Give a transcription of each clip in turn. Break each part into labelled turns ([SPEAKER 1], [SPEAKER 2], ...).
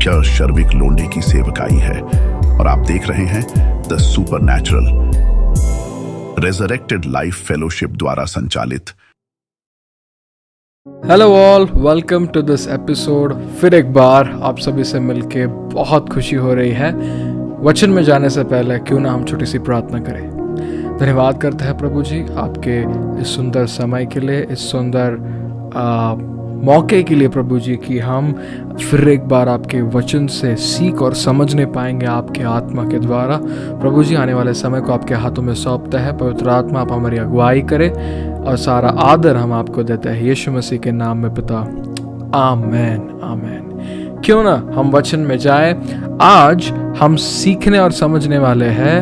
[SPEAKER 1] मुख्य शर्विक लोंढे की सेवकाई है और आप देख रहे हैं the supernatural resurrected life fellowship द्वारा संचालित।
[SPEAKER 2] Hello all, welcome to this episode. फिर एक बार आप सभी से मिलके बहुत खुशी हो रही है। वचन में जाने से पहले क्यों ना हम छोटी सी प्रार्थना करें। धन्यवाद करते हैं प्रभु जी आपके इस सुंदर समय के लिए, इस सुंदर मौके के लिए प्रभु जी कि हम फिर एक बार आपके वचन से सीख और समझने पाएंगे आपके आत्मा के द्वारा। प्रभु जी आने वाले समय को आपके हाथों में सौंपते हैं। पवित्र आत्मा आप हमारी अगुवाई करें और सारा आदर हम आपको देते हैं यीशु मसीह के नाम में पिता, आमेन आमेन। क्यों ना हम वचन में जाए। आज हम सीखने और समझने वाले हैं,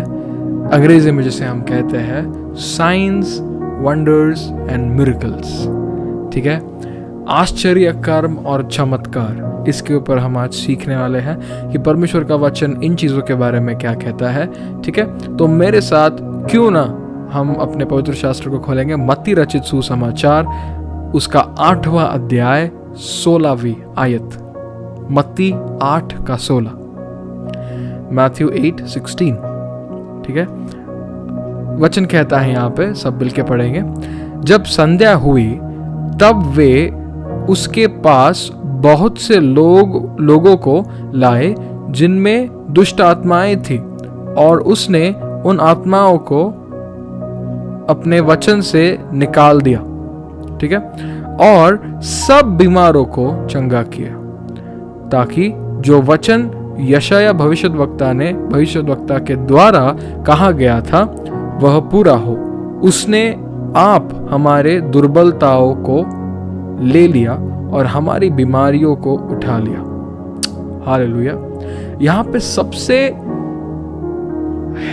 [SPEAKER 2] अंग्रेजी में जिसे हम कहते हैं साइंस, वंडर्स एंड मिरेकल्स। ठीक है, आश्चर्य, कर्म और चमत्कार, इसके ऊपर हम आज सीखने वाले हैं कि परमेश्वर का वचन इन चीज़ों के बारे में क्या कहता है। ठीक है, तो मेरे साथ क्यों ना हम अपने पवित्र शास्त्र को खोलेंगे। मत्ती रचित सुसमाचार, उसका 8वां अध्याय 16वीं आयत। मत्ती 8:16, मैथ्यू 8:16। ठीक है, वचन कहता है यहाँ पे, सब मिलके पढ़ेंगे। जब संध्या हुई तब वे उसके पास बहुत से लोगों को लाए जिनमें दुष्ट आत्माएं थी, और उसने उन आत्माओं को अपने वचन से निकाल दिया। ठीक है, और सब बीमारों को चंगा किया, ताकि जो वचन यशायाह भविष्यद्वक्ता के द्वारा कहा गया था वह पूरा हो। उसने आप हमारे दुर्बलताओं को ले लिया और हमारी बीमारियों को उठा लिया। हालेलुया। यहाँ पे सबसे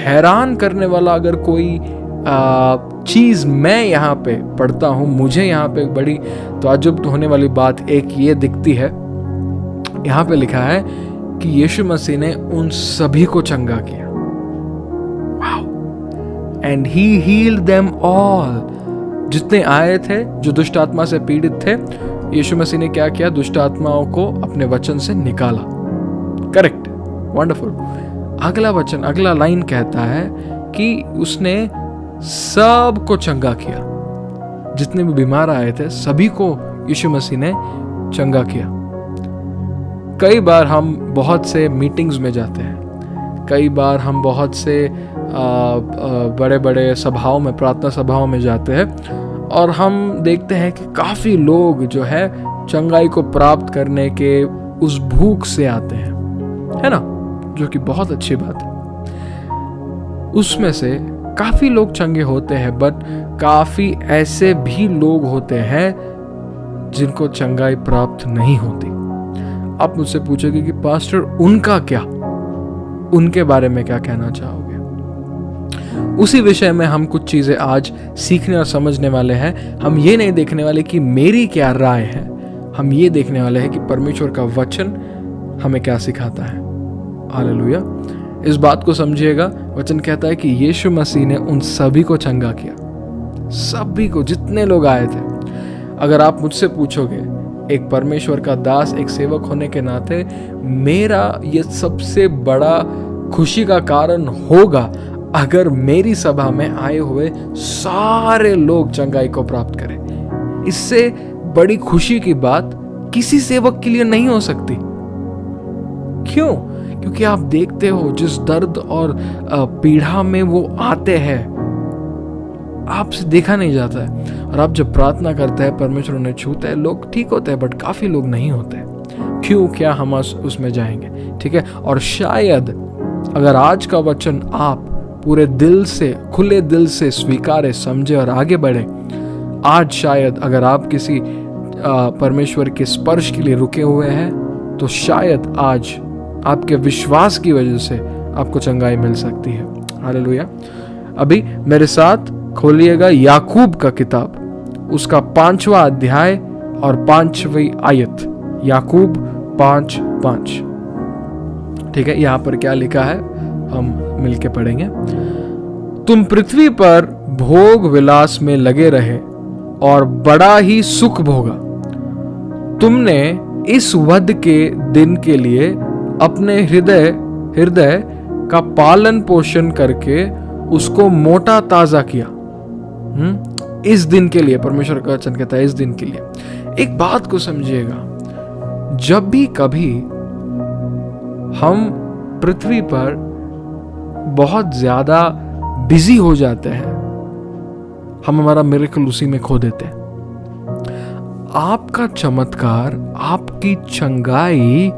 [SPEAKER 2] हैरान करने वाला अगर कोई चीज मैं यहाँ पे पढ़ता हूँ, मुझे यहाँ पे बड़ी ताज्जुब होने वाली बात एक ये दिखती है। यहाँ पे लिखा है कि यीशु मसीह ने उन सभी को चंगा किया। And he healed them all. जितने आए थे जो दुष्ट आत्मा से पीड़ित थे, यीशु मसीह ने क्या किया? दुष्ट आत्माओं को अपने वचन से निकाला। Correct, wonderful. अगला लाइन कहता है कि उसने सबको चंगा किया। जितने भी बीमार आए थे सभी को यीशु मसीह ने चंगा किया। कई बार हम बहुत से मीटिंग्स में जाते हैं, कई बार हम बहुत से बड़े बड़े सभाओं में, प्रार्थना सभाओं में जाते हैं, और हम देखते हैं कि काफ़ी लोग जो है चंगाई को प्राप्त करने के उस भूख से आते हैं, है ना, जो कि बहुत अच्छी बात है। उसमें से काफ़ी लोग चंगे होते हैं, बट काफ़ी ऐसे भी लोग होते हैं जिनको चंगाई प्राप्त नहीं होती। आप मुझसे पूछोगे कि पास्टर उनका क्या, उनके बारे में क्या कहना चाहोगे? उसी विषय में हम कुछ चीजें आज सीखने और समझने वाले हैं। हम ये नहीं देखने वाले कि मेरी क्या राय है, हम ये देखने वाले हैं कि परमेश्वर का वचन हमें क्या सिखाता है। हालेलुया। इस बात को समझिएगा, वचन कहता है कि यीशु मसीह ने उन सभी को चंगा किया, सभी को, जितने लोग आए थे। अगर आप मुझसे पूछोगे, एक परमेश्वर का दास, एक सेवक होने के नाते, मेरा ये सबसे बड़ा खुशी का कारण होगा अगर मेरी सभा में आए हुए सारे लोग चंगाई को प्राप्त करें। इससे बड़ी खुशी की बात किसी सेवक के लिए नहीं हो सकती। क्यों? क्योंकि आप देखते हो जिस दर्द और पीड़ा में वो आते हैं, आपसे देखा नहीं जाता है। और आप जब प्रार्थना करते हैं, परमेश्वर उन्हें छूते हैं, लोग ठीक होते हैं, बट काफी लोग नहीं होते। क्यों? क्या हम उसमें जाएंगे? ठीक है, और शायद अगर आज का वचन आप पूरे दिल से, खुले दिल से स्वीकारे, समझे और आगे बढ़े, आज शायद अगर आप किसी परमेश्वर के स्पर्श के लिए रुके हुए हैं, तो शायद आज आपके विश्वास की वजह से आपको चंगाई मिल सकती है। हालेलुया। अभी मेरे साथ खोलिएगा याकूब का किताब, उसका 5वां अध्याय और 5वीं आयत। याकूब 5:5। ठीक है, यहाँ पर क्या लिखा है हम मिलके पढ़ेंगे। तुम पृथ्वी पर भोग विलास में लगे रहे और बड़ा ही सुख भोगा। तुमने इस वध के दिन के लिए अपने हृदय का पालन पोषण करके उसको मोटा ताजा किया। इस दिन के लिए, परमेश्वर का वचन कहता है इस दिन के लिए। एक बात को समझिएगा, जब भी कभी हम पृथ्वी पर बहुत ज्यादा बिजी हो जाते हैं, हम हमारा मिरेकल उसी में खो देते हैं। आपका चमत्कार, आपकी चंगाई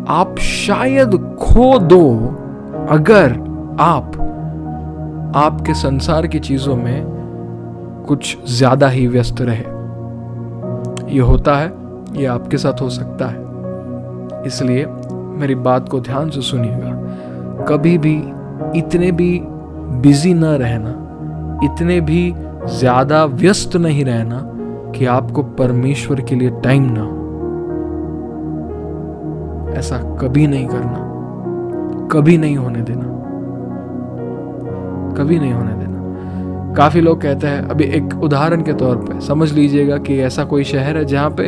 [SPEAKER 2] आप शायद खो दो अगर आपके संसार की चीजों में कुछ ज्यादा ही व्यस्त रहे। ये होता है, ये आपके साथ हो सकता है। इसलिए मेरी बात को ध्यान से सुनिएगा। कभी भी इतने भी बिजी न रहना, इतने भी ज्यादा व्यस्त नहीं रहना कि आपको परमेश्वर के लिए टाइम ना हो। ऐसा कभी नहीं करना, कभी नहीं होने देना, कभी नहीं होने देना। काफी लोग कहते हैं, अभी एक उदाहरण के तौर पे समझ लीजिएगा कि ऐसा कोई शहर है जहाँ पे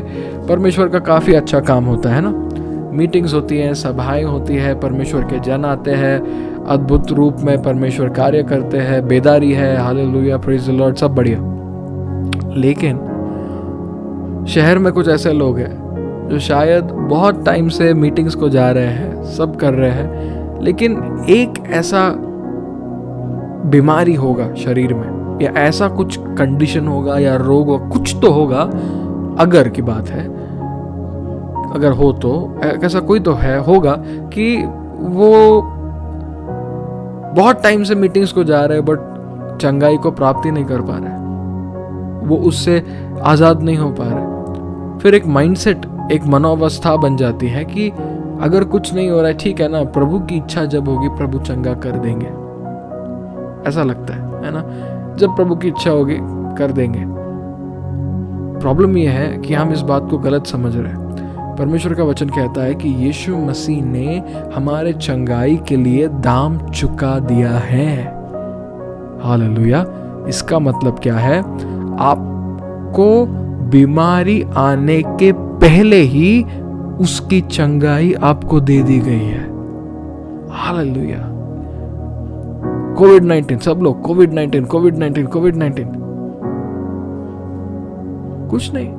[SPEAKER 2] परमेश्वर का काफी अच्छा काम होता है ना, मीटिंग्स होती हैं, सभाएं होती है, परमेश्वर के जन आते हैं, अद्भुत रूप में परमेश्वर कार्य करते हैं, बेदारी है, हालेलुया, प्रेज द लॉर्ड, सब बढ़िया। लेकिन शहर में कुछ ऐसे लोग हैं जो शायद बहुत टाइम से मीटिंग्स को जा रहे हैं, सब कर रहे हैं, लेकिन एक ऐसा बीमारी होगा शरीर में, या ऐसा कुछ कंडीशन होगा या रोग होगा, कुछ तो होगा, अगर की बात है, अगर हो तो ऐसा कोई तो है होगा कि वो बहुत टाइम से मीटिंग्स को जा रहे हैं बट चंगाई को प्राप्ति नहीं कर पा रहे, वो उससे आजाद नहीं हो पा रहे। फिर एक माइंडसेट, एक मनोवस्था बन जाती है कि अगर कुछ नहीं हो रहा है, ठीक है ना, प्रभु की इच्छा जब होगी प्रभु चंगा कर देंगे, ऐसा लगता है ना, जब प्रभु की इच्छा होगी कर देंगे। प्रॉब्लम यह है कि हम इस बात को गलत समझ रहे हैं। परमेश्वर का वचन कहता है कि यीशु मसीह ने हमारे चंगाई के लिए दाम चुका दिया है। हालेलुया। इसका मतलब क्या है? आपको बीमारी आने के पहले ही उसकी चंगाई आपको दे दी गई है। हालेलुया। कोविड-19, सब लोग कोविड-19 कुछ नहीं।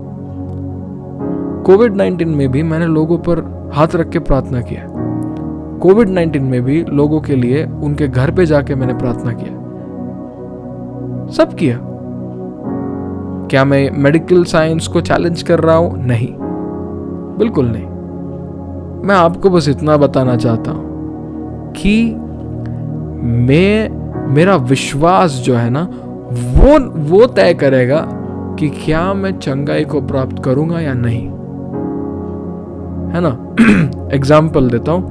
[SPEAKER 2] कोविड-19 में भी मैंने लोगों पर हाथ रख के प्रार्थना किया। कोविड-19 में भी लोगों के लिए उनके घर पे जाके मैंने प्रार्थना किया, सब किया। क्या मैं मेडिकल साइंस को चैलेंज कर रहा हूं? नहीं, बिल्कुल नहीं। मैं आपको बस इतना बताना चाहता हूं कि मेरा विश्वास जो है ना, वो तय करेगा कि क्या मैं चंगाई को प्राप्त करूंगा या नहीं, है ना। एग्जाम्पल देता हूं।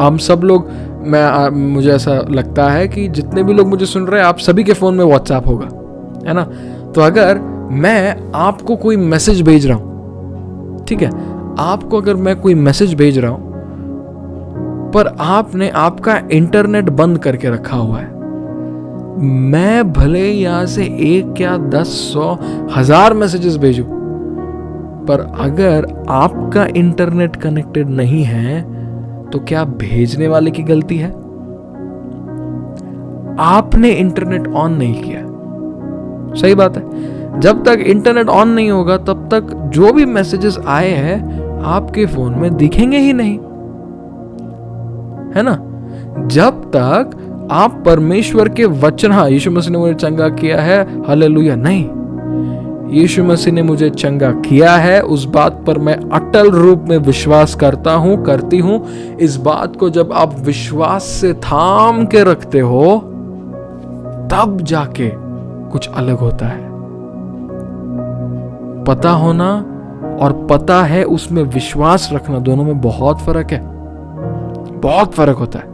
[SPEAKER 2] हम सब लोग, मुझे ऐसा लगता है कि जितने भी लोग मुझे सुन रहे हैं, आप सभी के फोन में व्हाट्सएप होगा, है ना। तो अगर मैं आपको कोई मैसेज भेज रहा हूं, ठीक है, आपको अगर मैं कोई मैसेज भेज रहा हूं पर आपने आपका इंटरनेट बंद करके रखा हुआ है, मैं भले यहां से 1 या 10, 100, 1000 मैसेजेस भेजूं, पर अगर आपका इंटरनेट कनेक्टेड नहीं है तो क्या भेजने वाले की गलती है? आपने इंटरनेट ऑन नहीं किया। सही बात है। जब तक इंटरनेट ऑन नहीं होगा तब तक जो भी मैसेजेस आए हैं आपके फोन में दिखेंगे ही नहीं, है ना। जब तक आप परमेश्वर के वचन, हाँ यीशु मसीह ने मुझे चंगा किया है, हालेलुया, नहीं, यीशु मसीह ने मुझे चंगा किया है, उस बात पर मैं अटल रूप में विश्वास करता हूं, करती हूं। इस बात को जब आप विश्वास से थाम के रखते हो तब जाके कुछ अलग होता है। पता होना और पता है उसमें विश्वास रखना, दोनों में बहुत फर्क है, बहुत फर्क होता है।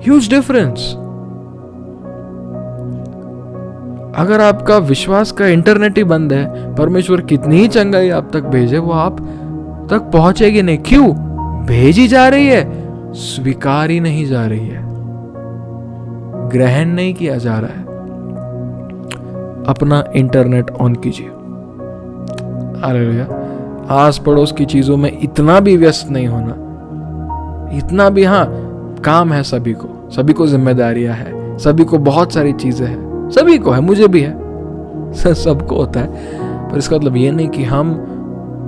[SPEAKER 2] Huge difference. अगर आपका विश्वास का इंटरनेट ही बंद है, परमेश्वर कितनी ही चंगाई आप तक भेजे, वो आप तक पहुंचेगी नहीं। क्यों? भेजी जा रही है, स्वीकार ही नहीं जा रही है, ग्रहण नहीं किया जा रहा है। अपना इंटरनेट ऑन कीजिए। हालेलुया। आस पड़ोस की चीजों में इतना भी व्यस्त नहीं होना, इतना भी, हाँ काम है सभी को जिम्मेदारियां है, सभी को बहुत सारी चीजें हैं, सभी को है, मुझे भी है, सबको होता है, पर इसका मतलब ये नहीं कि हम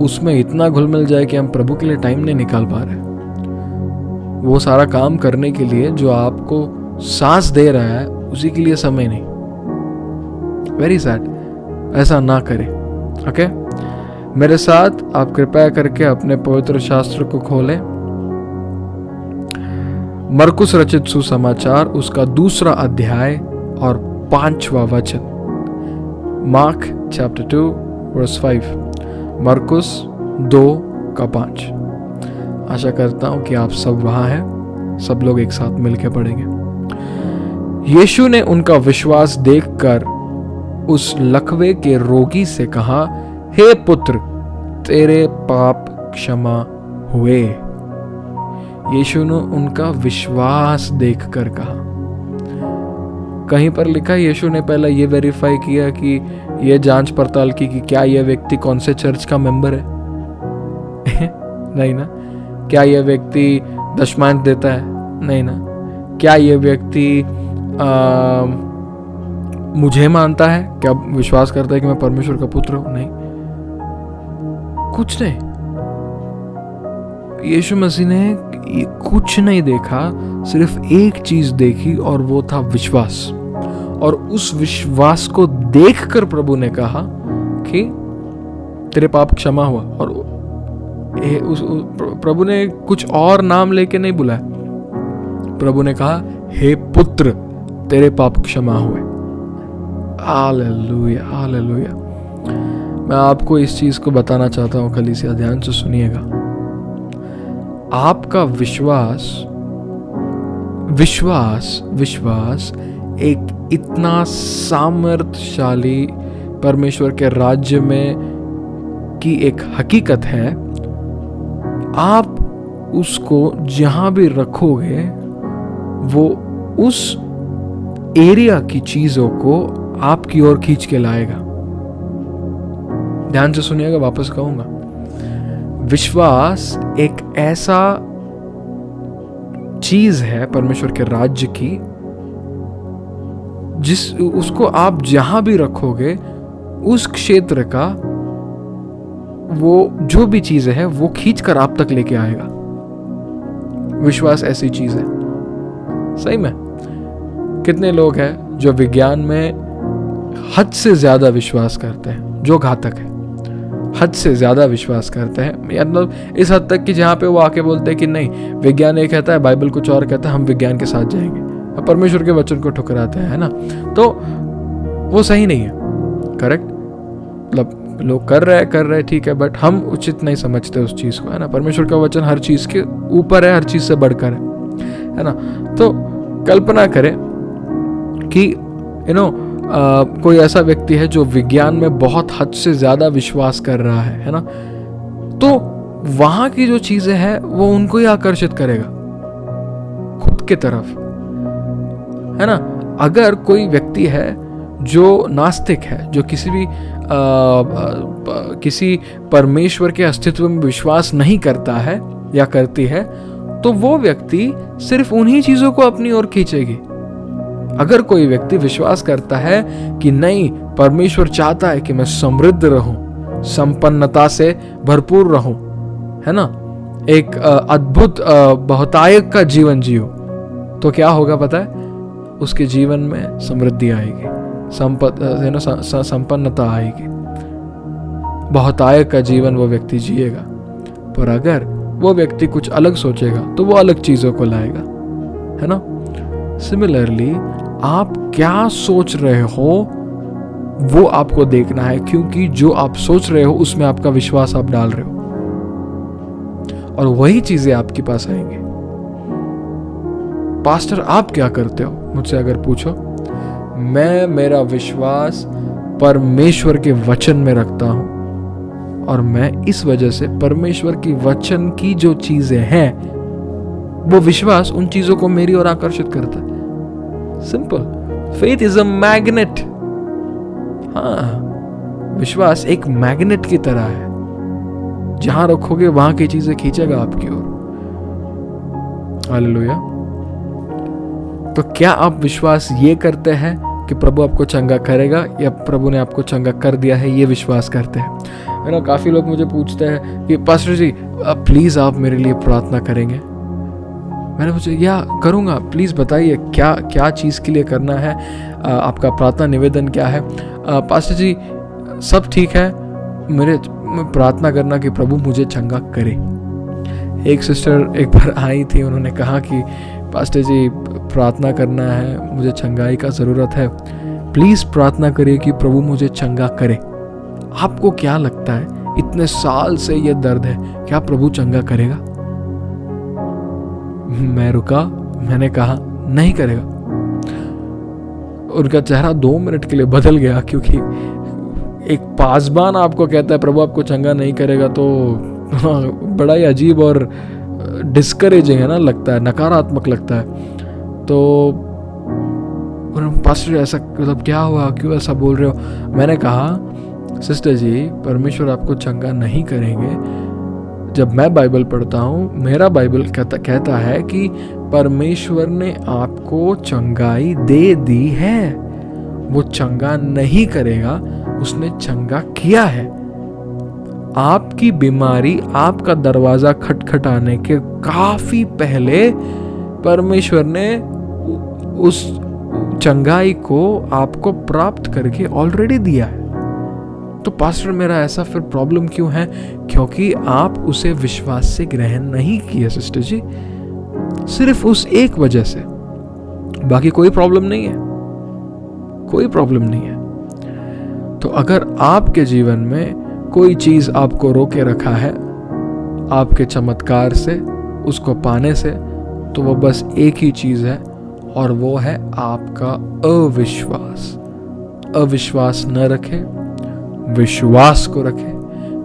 [SPEAKER 2] उसमें इतना घुल मिल जाए कि हम प्रभु के लिए टाइम नहीं निकाल पा रहे। वो सारा काम करने के लिए जो आपको सांस दे रहा है उसी के लिए समय नहीं। वेरी सैड, ऐसा ना करें। ओके, मेरे साथ आप कृपया करके अपने पवित्र शास्त्र को खोलें, मरकुस रचित सुसमाचार उसका 2 अध्याय और 5वां वचन। मार्क चैप्टर 2 वर्स 5, मरकुस 2:5। आशा करता हूं कि आप सब वहां हैं, सब लोग एक साथ मिलकर पढ़ेंगे। यीशु ने उनका विश्वास देखकर उस लकवे के रोगी से कहा, हे पुत्र, तेरे पाप क्षमा हुए। यीशु ने उनका विश्वास देखकर कहा। कहीं पर लिखा, यीशु ने पहले ये वेरीफाई किया कि ये जांच पड़ताल की कि क्या यह व्यक्ति कौन से चर्च का मेंबर है? नहीं ना। क्या यह व्यक्ति दशमांश देता है? नहीं ना। क्या यह व्यक्ति मुझे मानता है? क्या विश्वास करता है कि मैं परमेश्वर का पुत्र हूं? नहीं, कुछ नहीं। यीशु मसीह ने कुछ नहीं देखा, सिर्फ एक चीज देखी और वो था विश्वास। और उस विश्वास को देखकर प्रभु ने कहा कि तेरे पाप क्षमा हुआ। और प्रभु ने कुछ और नाम लेके नहीं बुलाया, प्रभु ने कहा, हे पुत्र, तेरे पाप क्षमा हुए। Hallelujah, hallelujah. मैं आपको इस चीज को बताना चाहता हूं, कलीसिया ध्यान से सुनिएगा। आपका विश्वास एक इतना सामर्थ्यशाली परमेश्वर के राज्य में की एक हकीकत है। आप उसको जहां भी रखोगे, वो उस एरिया की चीजों को आपकी ओर खींच के लाएगा। ध्यान से सुनिएगा, वापस कहूंगा। विश्वास एक ऐसा चीज है परमेश्वर के राज्य की, उसको आप जहां भी रखोगे, उस क्षेत्र का वो जो भी चीज है वो खींच कर आप तक लेके आएगा। विश्वास ऐसी चीज है। सही में कितने लोग हैं जो विज्ञान में हद से ज्यादा विश्वास करते हैं, जो घातक है। हद से ज्यादा विश्वास करते हैं, मतलब इस हद तक कि जहां पे वो आके बोलते हैं कि नहीं, विज्ञान ये कहता है, बाइबल कुछ और कहता है, हम विज्ञान के साथ जाएंगे, अब परमेश्वर के वचन को ठुकराते हैं, है ना। तो वो सही नहीं है, करेक्ट। मतलब लोग कर रहे ठीक है, बट हम उचित नहीं समझते उस चीज को, है ना। परमेश्वर का वचन हर चीज के ऊपर है, हर चीज से बढ़कर है ना। तो कल्पना करें कि कोई ऐसा व्यक्ति है जो विज्ञान में बहुत हद से ज्यादा विश्वास कर रहा है ना। तो वहां की जो चीजें हैं वो उनको ही आकर्षित करेगा खुद के तरफ, है ना। अगर कोई व्यक्ति है जो नास्तिक है, जो किसी परमेश्वर के अस्तित्व में विश्वास नहीं करता है या करती है, तो वो व्यक्ति सिर्फ उन्हीं चीजों को अपनी ओर खींचेगी। अगर कोई व्यक्ति विश्वास करता है कि नहीं, परमेश्वर चाहता है कि मैं समृद्ध रहूं, संपन्नता से भरपूर रहूं, है ना, एक अद्भुत बहुतायत का जीवन जियो, तो क्या होगा पता है? उसके जीवन में समृद्धि आएगी, संपन्नता आएगी, बहुतायत का जीवन वो व्यक्ति जिएगा। पर अगर वो व्यक्ति कुछ अलग सोचेगा तो वो अलग चीजों को लाएगा, है ना। सिमिलरली आप क्या सोच रहे हो वो आपको देखना है, क्योंकि जो आप सोच रहे हो उसमें आपका विश्वास आप डाल रहे हो, और वही चीजें आपके पास आएंगी। पास्टर आप क्या करते हो, मुझसे अगर पूछो, मैं मेरा विश्वास परमेश्वर के वचन में रखता हूं, और मैं इस वजह से परमेश्वर की वचन की जो चीजें हैं वो विश्वास उन चीजों को मेरी ओर आकर्षित करता है। Simple. Faith is a magnet. हाँ, विश्वास एक मैग्नेट की तरह है। जहां रखोगे वहां की चीजें खींचेगा आपकी ओर। हालेलुया। तो क्या आप विश्वास ये करते हैं कि प्रभु आपको चंगा करेगा, या प्रभु ने आपको चंगा कर दिया है ये विश्वास करते हैं? है ना, काफ़ी लोग मुझे पूछते हैं कि पास्टर जी प्लीज़ आप मेरे लिए प्रार्थना करेंगे। मैंने पूछा या करूँगा, प्लीज़ बताइए क्या क्या चीज़ के लिए करना है, आपका प्रार्थना निवेदन क्या है? पास्टर जी सब ठीक है, मेरे प्रार्थना करना कि प्रभु मुझे चंगा करे। एक सिस्टर एक बार आई थी, उन्होंने कहा कि पास्टर जी प्रार्थना करना है, मुझे चंगाई का ज़रूरत है, प्लीज़ प्रार्थना करिए कि प्रभु मुझे चंगा करे। आपको क्या लगता है, इतने साल से ये दर्द है, क्या प्रभु चंगा करेगा? मैं रुका, मैंने कहा नहीं करेगा। उनका चेहरा 2 मिनट के लिए बदल गया, क्योंकि एक पासबान आपको कहता है प्रभु आपको चंगा नहीं करेगा, तो बड़ा ही अजीब और डिस्करेजिंग है ना, लगता है, नकारात्मक लगता है। तो पास्टर ऐसा मतलब क्या हुआ, क्यों ऐसा बोल रहे हो? मैंने कहा सिस्टर जी, परमेश्वर आपको चंगा नहीं करेंगे। जब मैं बाइबल पढ़ता हूँ, मेरा बाइबल कहता है कि परमेश्वर ने आपको चंगाई दे दी है, वो चंगा नहीं करेगा, उसने चंगा किया है। आपकी बीमारी आपका दरवाजा खटखटाने के काफी पहले परमेश्वर ने उस चंगाई को आपको प्राप्त करके ऑलरेडी दिया है। तो पास्टर मेरा ऐसा फिर प्रॉब्लम क्यों है? क्योंकि आप उसे विश्वास से ग्रहण नहीं किए सिस्टर जी, सिर्फ उस एक वजह से, बाकी कोई प्रॉब्लम नहीं है, कोई प्रॉब्लम नहीं है। तो अगर आपके जीवन में कोई चीज आपको रोके रखा है आपके चमत्कार से, उसको पाने से, तो वो बस एक ही चीज है, और वो है आपका अविश्वास। अविश्वास न रखे, विश्वास को रखे,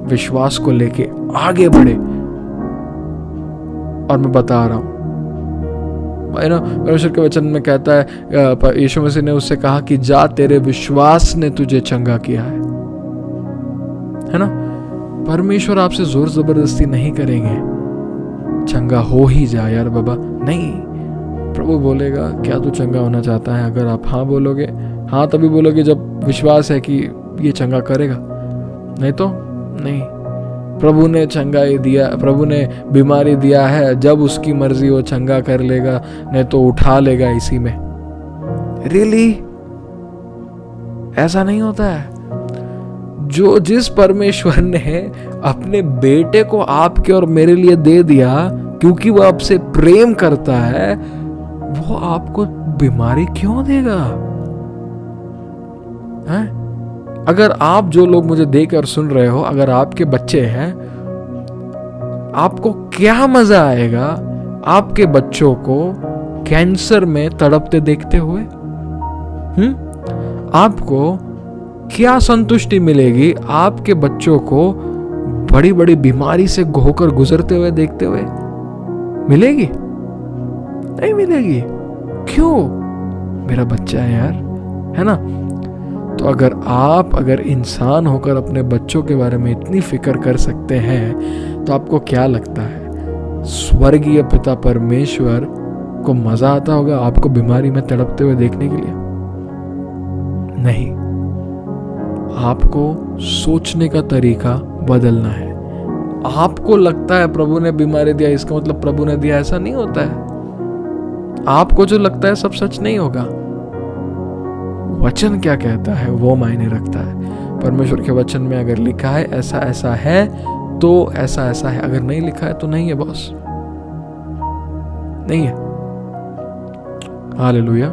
[SPEAKER 2] विश्वास को लेके आगे बढ़े। और मैं बता रहा हूं, परमेश्वर के वचन में कहता है, यीशु मसीह ने उससे कहा कि जा, तेरे विश्वास ने तुझे चंगा किया है ना। परमेश्वर आपसे जोर जबरदस्ती नहीं करेंगे, चंगा हो ही जा यार बाबा, नहीं। प्रभु बोलेगा क्या तू चंगा होना चाहता है? अगर आप हाँ बोलोगे, हाँ तभी बोलोगे जब विश्वास है कि ये चंगा करेगा, नहीं तो नहीं। प्रभु ने चंगाई दिया, प्रभु ने बीमारी दिया है, जब उसकी मर्जी वो चंगा कर लेगा, नहीं तो उठा लेगा इसी में। रियली ऐसा नहीं होता है। जो जिस परमेश्वर ने अपने बेटे को आपके और मेरे लिए दे दिया, क्योंकि वो आपसे प्रेम करता है, वो आपको बीमारी क्यों देगा? हैं? अगर आप, जो लोग मुझे देखकर सुन रहे हो, अगर आपके बच्चे हैं, आपको क्या मजा आएगा आपके बच्चों को कैंसर में तड़पते देखते हुए? आपको क्या संतुष्टि मिलेगी आपके बच्चों को बड़ी बड़ी बीमारी से होकर गुजरते हुए देखते हुए? मिलेगी? नहीं मिलेगी। क्यों? मेरा बच्चा है यार, है ना। तो अगर इंसान होकर अपने बच्चों के बारे में इतनी फिक्र कर सकते हैं, तो आपको क्या लगता है स्वर्गीय पिता परमेश्वर को मजा आता होगा आपको बीमारी में तड़पते हुए देखने के लिए? नहीं। आपको सोचने का तरीका बदलना है। आपको लगता है प्रभु ने बीमारी दिया, इसका मतलब प्रभु ने दिया, ऐसा नहीं होता है। आपको जो लगता है सब सच नहीं होगा। वचन क्या कहता है वो मायने रखता है। परमेश्वर के वचन में अगर लिखा है ऐसा ऐसा है, तो ऐसा ऐसा है। अगर नहीं लिखा है तो नहीं है बॉस, नहीं है। हालेलुया।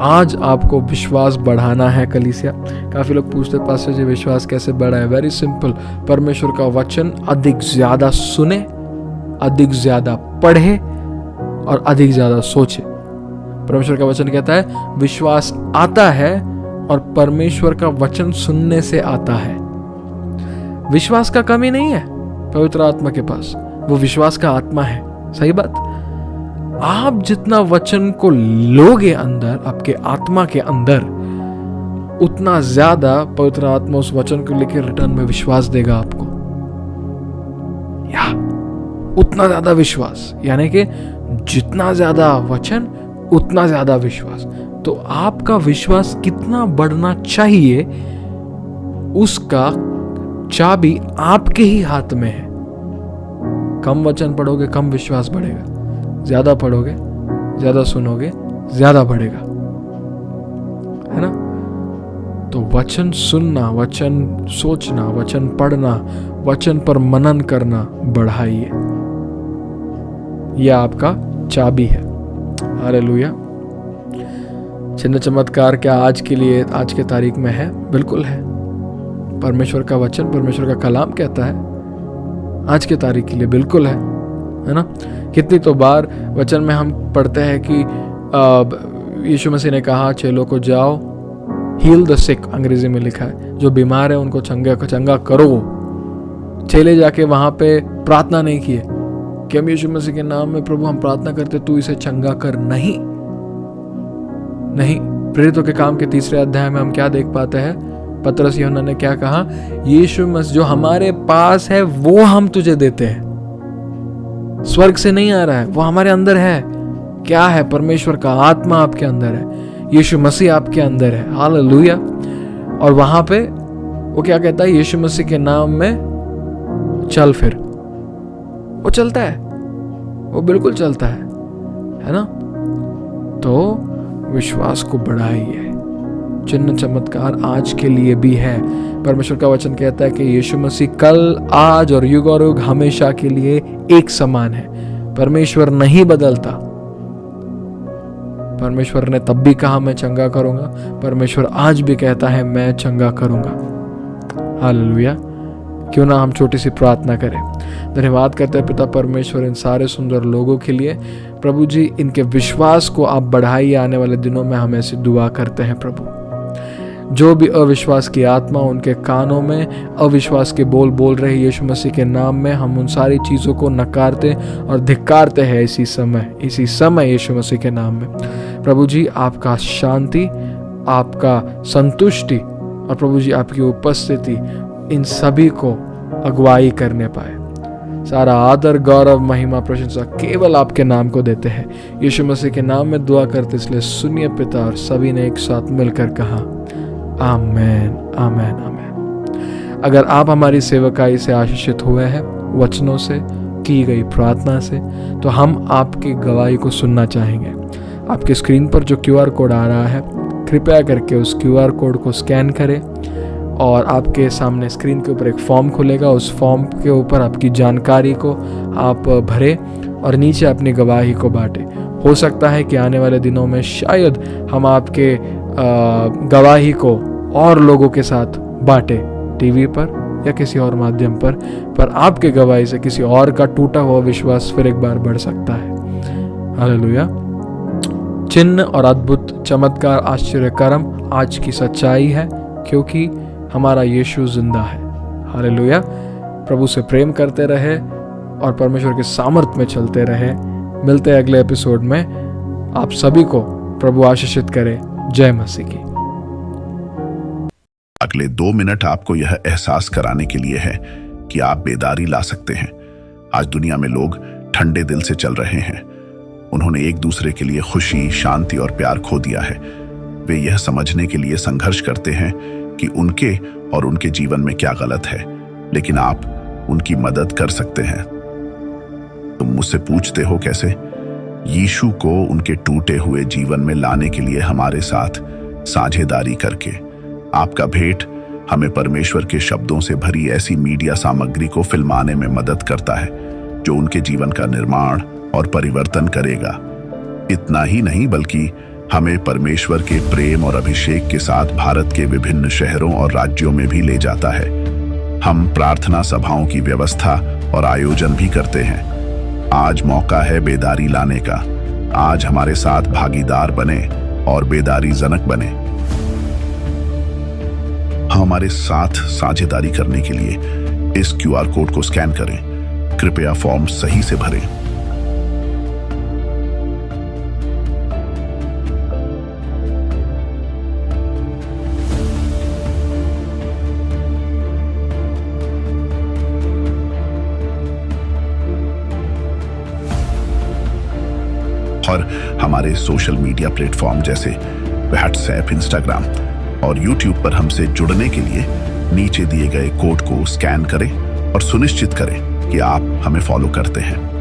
[SPEAKER 2] आज आपको विश्वास बढ़ाना है कलीसिया। काफी लोग पूछते हैं पास्टर जी विश्वास कैसे बढ़ाए? वेरी सिंपल, परमेश्वर का वचन अधिक ज्यादा सुने, अधिक ज्यादा पढ़े और अधिक ज्यादा सोचे। परमेश्वर का वचन कहता है विश्वास आता है और परमेश्वर का वचन सुनने से आता है। विश्वास का कमी नहीं है पवित्र आत्मा के पास, वो विश्वास का आत्मा है। सही बात। आप जितना वचन को लोगे अंदर, आपके आत्मा के अंदर, उतना ज्यादा पवित्र आत्मा उस वचन को लेकर रिटर्न में विश्वास देगा आपको। या उतना ज्यादा विश्वास, यानी कि जितना ज्यादा वचन उतना ज्यादा विश्वास। तो आपका विश्वास कितना बढ़ना चाहिए उसका चाबी आपके ही हाथ में है। कम वचन पढ़ोगे कम विश्वास बढ़ेगा, ज्यादा पढ़ोगे ज्यादा सुनोगे ज्यादा बढ़ेगा, है ना। तो वचन सुनना, वचन सोचना, वचन पढ़ना, वचन पर मनन करना बढ़ाइए, यह आपका चाबी है। हालेलुया। चिन्ह चमत्कार क्या आज के लिए, आज के तारीख में है? बिल्कुल है। परमेश्वर का वचन, परमेश्वर का कलाम कहता है आज के तारीख के लिए बिल्कुल है ना। कितनी तो बार वचन में हम पढ़ते हैं कि यीशु मसीह ने कहा चेलों को जाओ, हील द सिक, अंग्रेजी में लिखा है, जो बीमार है उनको चंगा करो। चेले जाके वहां पे प्रार्थना नहीं किए कि हम यीशु मसीह के नाम में प्रभु हम प्रार्थना करते तू इसे चंगा कर, नहीं। प्रेरितों के काम के 3 अध्याय में हम क्या देख पाते हैं? पतरस यूहन्ना ने क्या कहा? यीशु मसीह जो हमारे पास है वो हम तुझे देते हैं, स्वर्ग से नहीं आ रहा है, वो हमारे अंदर है। क्या है? परमेश्वर का आत्मा आपके अंदर है, यीशु मसीह आपके अंदर है। हालेलुया। और वहां पे वो क्या कहता है? यीशु मसीह के नाम में चल फिर। वो चलता है, वो बिल्कुल चलता है ना। तो विश्वास को बढ़ाइए। चिन्ह चमत्कार आज के लिए भी है। परमेश्वर का वचन कहता है कि यीशु मसीह कल, आज और युग हमेशा के लिए एक समान है। परमेश्वर नहीं बदलता। परमेश्वर ने तब भी कहा मैं चंगा करूंगा, परमेश्वर आज भी कहता है मैं चंगा करूंगा। हालेलुया। क्यों ना हम छोटी सी प्रार्थना करें। धन्यवाद करते हैं पिता परमेश्वर इन सारे सुंदर लोगों के लिए। प्रभु जी, इनके विश्वास को आप बढ़ाइए। आने वाले दिनों में हम ऐसी दुआ करते हैं प्रभु। जो भी अविश्वास की आत्मा उनके कानों में अविश्वास के बोल रही यीशु मसीह के नाम में, हम उन सारी चीज़ों को नकारते और धिक्कारते हैं इसी समय यीशु मसीह के नाम में। प्रभु जी, आपका शांति, आपका संतुष्टि और प्रभु जी आपकी उपस्थिति इन सभी को अगुवाई करने पाए। सारा आदर, गौरव, महिमा, प्रशंसा केवल आपके नाम को देते हैं। यीशु मसीह के नाम में दुआ करते इसलिए सुनिए पिता। और सभी ने एक साथ मिलकर कहा आमेन, आमेन, आमेन। अगर आप हमारी सेवकाई से आशीषित हुए हैं, वचनों से, की गई प्रार्थना से, तो हम आपकी गवाही को सुनना चाहेंगे। आपके स्क्रीन पर जो QR कोड आ रहा है, कृपया करके उस QR कोड को स्कैन करें और आपके सामने स्क्रीन के ऊपर एक फॉर्म खुलेगा। उस फॉर्म के ऊपर आपकी जानकारी को आप भरें और नीचे अपनी गवाही को बांटें। हो सकता है कि आने वाले दिनों में शायद हम आपके गवाही को और लोगों के साथ बांटें, टीवी पर या किसी और माध्यम पर आपके गवाही से किसी और का टूटा हुआ विश्वास फिर एक बार बढ़ सकता है। हालेलुया। चिन्ह और अद्भुत, चमत्कार, आश्चर्य कर्म आज की सच्चाई है, क्योंकि हमारा यीशु जिंदा है। हालेलुया। प्रभु से प्रेम करते रहे और परमेश्वर के सामर्थ्य में चलते रहे। मिलते हैं अगले एपिसोड में। आप सभी को प्रभु आशीषित करे। जय मसीह की।
[SPEAKER 1] अगले 2 मिनट आपको यह एहसास कराने के लिए है कि आप बेदारी ला सकते हैं। आज दुनिया में लोग ठंडे दिल से चल रहे हैं। उन्होंने एक दूसरे के लिए खुशी, शांति और प्यार खो दिया है। वे यह समझने के लिए संघर्ष करते हैं कि उनके और उनके जीवन में क्या गलत है, लेकिन आप उनकी मदद कर सकते हैं। तुम मुझसे पूछते हो कैसे? यीशु को उनके टूटे हुए जीवन में लाने के लिए हमारे साथ साझेदारी करके। आपका भेंट हमें परमेश्वर के शब्दों से भरी ऐसी मीडिया सामग्री को फिल्माने में मदद करता है जो उनके जीवन का निर्माण और परिवर्तन करेगा। इतना ही नहीं, बल्कि हमें परमेश्वर के प्रेम और अभिषेक के साथ भारत के विभिन्न शहरों और राज्यों में भी ले जाता है। हम प्रार्थना सभाओं की व्यवस्था और आयोजन भी करते हैं। आज मौका है बेदारी लाने का। आज हमारे साथ भागीदार बने और बेदारी जनक बने। हमारे साथ साझेदारी करने के लिए इस QR कोड को स्कैन करें। कृपया फॉर्म सही से भरें। और हमारे सोशल मीडिया प्लेटफॉर्म जैसे व्हाट्सएप, इंस्टाग्राम और यूट्यूब पर हमसे जुड़ने के लिए नीचे दिए गए कोड को स्कैन करें और सुनिश्चित करें कि आप हमें फॉलो करते हैं।